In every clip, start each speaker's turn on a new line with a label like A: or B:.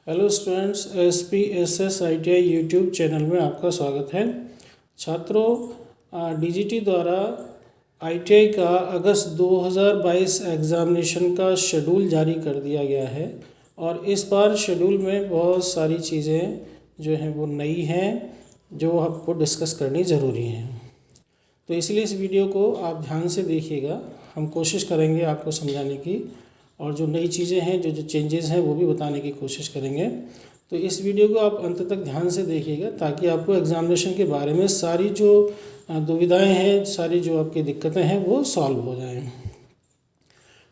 A: Hello students, SPSS ITI YouTube channel में आपका स्वागत है। छात्रों, DGT द्वारा ITI का अगस्त 2022 एग्ज़ामिनेशन का शेड्यूल जारी कर दिया गया है और इस बार शेड्यूल में बहुत सारी चीज़ें जो हैं वो नई हैं जो आपको डिस्कस करनी ज़रूरी हैं। तो इसलिए इस वीडियो को आप ध्यान से देखिएगा। हम कोशिश करेंगे आपको समझाने की और जो नई चीज़ें हैं, जो चेंजेस हैं वो भी बताने की कोशिश करेंगे। तो इस वीडियो को आप अंत तक ध्यान से देखिएगा ताकि आपको एग्ज़ामिनेशन के बारे में सारी जो दुविधाएं हैं, सारी जो आपकी दिक्कतें हैं वो सॉल्व हो जाएं।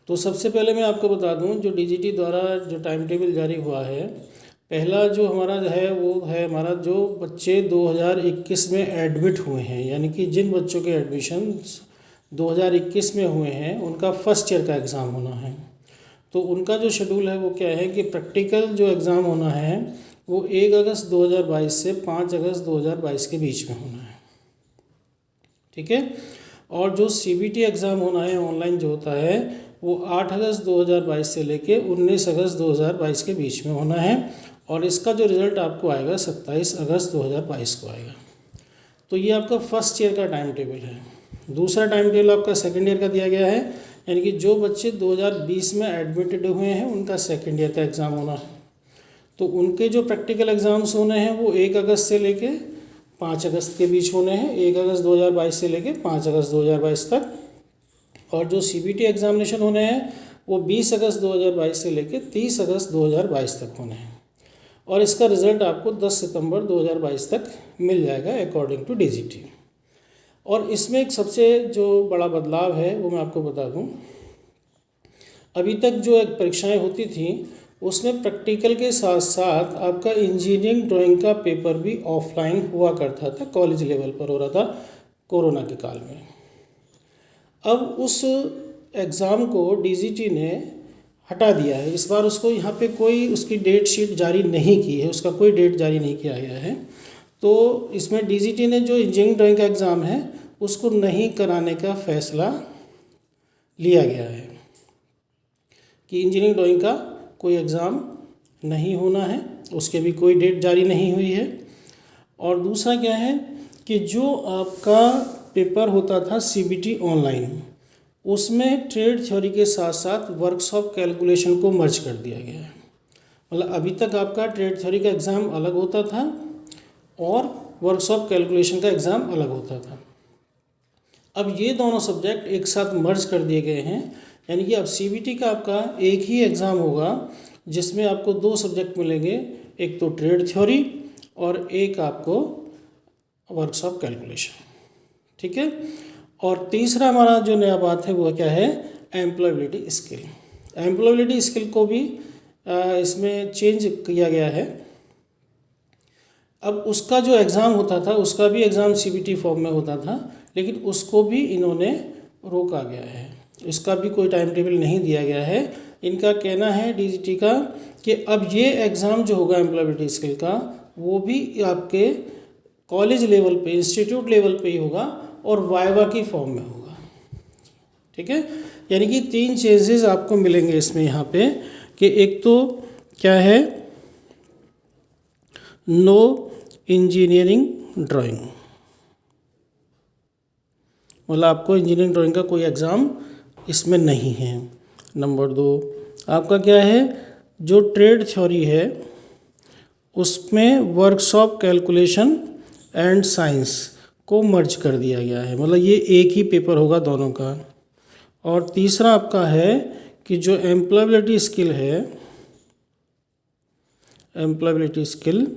A: तो सबसे पहले मैं आपको बता दूं, जो DGT द्वारा जो टाइम टेबल जारी हुआ है, पहला जो हमारा है वो है हमारा जो बच्चे 2021 में एडमिट हुए हैं, यानी कि जिन बच्चों के एडमिशन 2021 में हुए हैं उनका फर्स्ट ईयर का एग्ज़ाम होना है। तो उनका जो शेड्यूल है वो क्या है कि प्रैक्टिकल जो एग्ज़ाम होना है वो 1 अगस्त 2022 से 5 अगस्त 2022 के बीच में होना है, ठीक है। और जो CBT एग्ज़ाम होना है ऑनलाइन जो होता है वो 8 अगस्त 2022 से लेके 19 अगस्त 2022 के बीच में होना है और इसका जो रिज़ल्ट आपको आएगा 27 अगस्त 2022 को आएगा। तो ये आपका फर्स्ट ईयर का टाइम टेबल है। दूसरा टाइम टेबल आपका सेकेंड ईयर का दिया गया है, यानी कि जो बच्चे 2020 में एडमिटेड हुए हैं उनका सेकेंड ईयर का एग्ज़ाम होना है। तो उनके जो प्रैक्टिकल एग्ज़ाम्स होने हैं वो 1 अगस्त से लेके 5 अगस्त के बीच होने हैं, 1 अगस्त 2022 से लेके 5 अगस्त 2022 तक। और जो CBT एग्ज़ामिनेशन होने हैं वो 20 अगस्त 2022 से लेके 30 अगस्त 2022 तक होने हैं और इसका रिज़ल्ट आपको 10 सितंबर 2022 तक मिल जाएगा अकॉर्डिंग टू DGT। और इसमें एक सबसे जो बड़ा बदलाव है वो मैं आपको बता दूं, अभी तक जो एक परीक्षाएं होती थी उसमें प्रैक्टिकल के साथ साथ आपका इंजीनियरिंग ड्राइंग का पेपर भी ऑफलाइन हुआ करता था, कॉलेज लेवल पर हो रहा था कोरोना के काल में। अब उस एग्ज़ाम को DGT ने हटा दिया है। इस बार उसको यहाँ पे कोई उसकी डेट शीट जारी नहीं की है, उसका कोई डेट जारी नहीं किया गया है। तो इसमें DGT ने जो इंजीनियरिंग ड्राइंग का एग्ज़ाम है उसको नहीं कराने का फैसला लिया गया है कि इंजीनियरिंग ड्राइंग का कोई एग्ज़ाम नहीं होना है, उसके भी कोई डेट जारी नहीं हुई है। और दूसरा क्या है कि जो आपका पेपर होता था CBT ऑनलाइन, उसमें ट्रेड थ्योरी के साथ साथ वर्कशॉप कैलकुलेशन को मर्ज कर दिया गया है। मतलब अभी तक आपका ट्रेड थ्योरी का एग्ज़ाम अलग होता था और वर्कशॉप कैलकुलेशन का एग्ज़ाम अलग होता था। अब ये दोनों सब्जेक्ट एक साथ मर्ज कर दिए गए हैं, यानी कि अब CBT का आपका एक ही एग्ज़ाम होगा जिसमें आपको 2 सब्जेक्ट मिलेंगे, एक तो ट्रेड थ्योरी और एक आपको वर्कशॉप कैलकुलेशन, ठीक है। और तीसरा हमारा जो नया बात है वो क्या है, एम्प्लॉयबिलिटी स्किल। एम्प्लॉयबिलिटी स्किल को भी इसमें चेंज किया गया है। अब उसका जो एग्ज़ाम होता था उसका भी एग्ज़ाम CBT फॉर्म में होता था, लेकिन उसको भी इन्होंने रोका गया है, इसका भी कोई टाइम टेबल नहीं दिया गया है। इनका कहना है DGT का कि अब ये एग्ज़ाम जो होगा एम्प्लॉयबिलिटी स्किल का वो भी आपके कॉलेज लेवल पे, इंस्टीट्यूट लेवल पे ही होगा और वाइवा की फॉर्म में होगा, ठीक है। यानी कि 3 चेंजेस आपको मिलेंगे इसमें यहाँ पे कि एक तो क्या है, नो इंजीनियरिंग ड्राइंग, मतलब आपको इंजीनियरिंग ड्राइंग का कोई एग्ज़ाम इसमें नहीं है। नंबर 2 आपका क्या है, जो ट्रेड थ्योरी है उसमें वर्कशॉप कैलकुलेशन एंड साइंस को मर्ज कर दिया गया है, मतलब ये एक ही पेपर होगा दोनों का। और तीसरा आपका है कि जो एम्प्लॉयबिलिटी स्किल है, एम्प्लॉयबिलिटी स्किल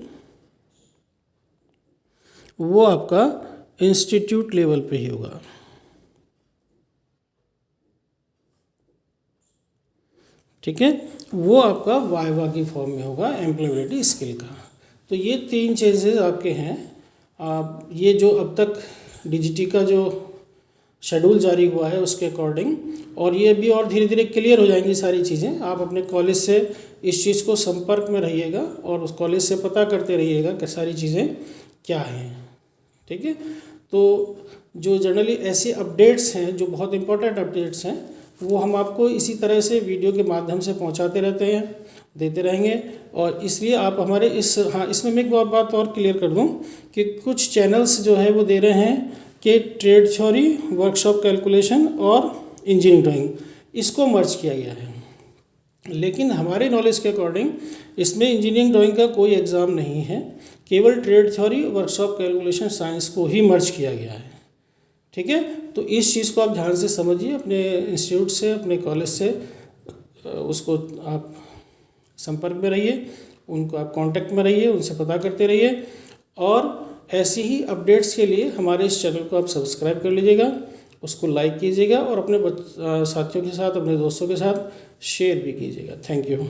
A: वो आपका इंस्टीट्यूट लेवल पे ही होगा, ठीक है। वो आपका वाइवा की फॉर्म में होगा एम्प्लॉयबिलिटी स्किल का। तो ये 3 चेंजेस आपके हैं। ये जो अब तक DGT का जो शेड्यूल जारी हुआ है उसके अकॉर्डिंग, और ये भी और धीरे धीरे क्लियर हो जाएंगी सारी चीज़ें। आप अपने कॉलेज से इस चीज़ को संपर्क में रहिएगा और उस कॉलेज से पता करते रहिएगा कि सारी चीज़ें क्या हैं, ठीक है। तो जो जनरली ऐसी अपडेट्स हैं जो बहुत इंपॉर्टेंट अपडेट्स हैं वो हम आपको इसी तरह से वीडियो के माध्यम से पहुंचाते रहते हैं, देते रहेंगे। और इसलिए आप हमारे इसमें मैं एक बात और क्लियर कर दूं कि कुछ चैनल्स जो है वो दे रहे हैं कि ट्रेड थ्योरी, वर्कशॉप कैलकुलेशन और इंजीनियरिंग ड्राइंग, इसको मर्ज किया गया है। लेकिन हमारे नॉलेज के अकॉर्डिंग इसमें इंजीनियरिंग ड्राइंग का कोई एग्ज़ाम नहीं है, केवल trade theory, workshop calculation, science को ही मर्ज किया गया है। ठीक है, तो इस चीज़ को आप ध्यान से समझिए, अपने इंस्टीट्यूट से, अपने कॉलेज से उसको आप संपर्क में रहिए, उनको आप कांटेक्ट में रहिए, उनसे पता करते रहिए। और ऐसी ही अपडेट्स के लिए हमारे इस चैनल को आप सब्सक्राइब कर लीजिएगा, उसको लाइक कीजिएगा और अपने साथियों के साथ, अपने दोस्तों के साथ शेयर भी कीजिएगा। Thank you.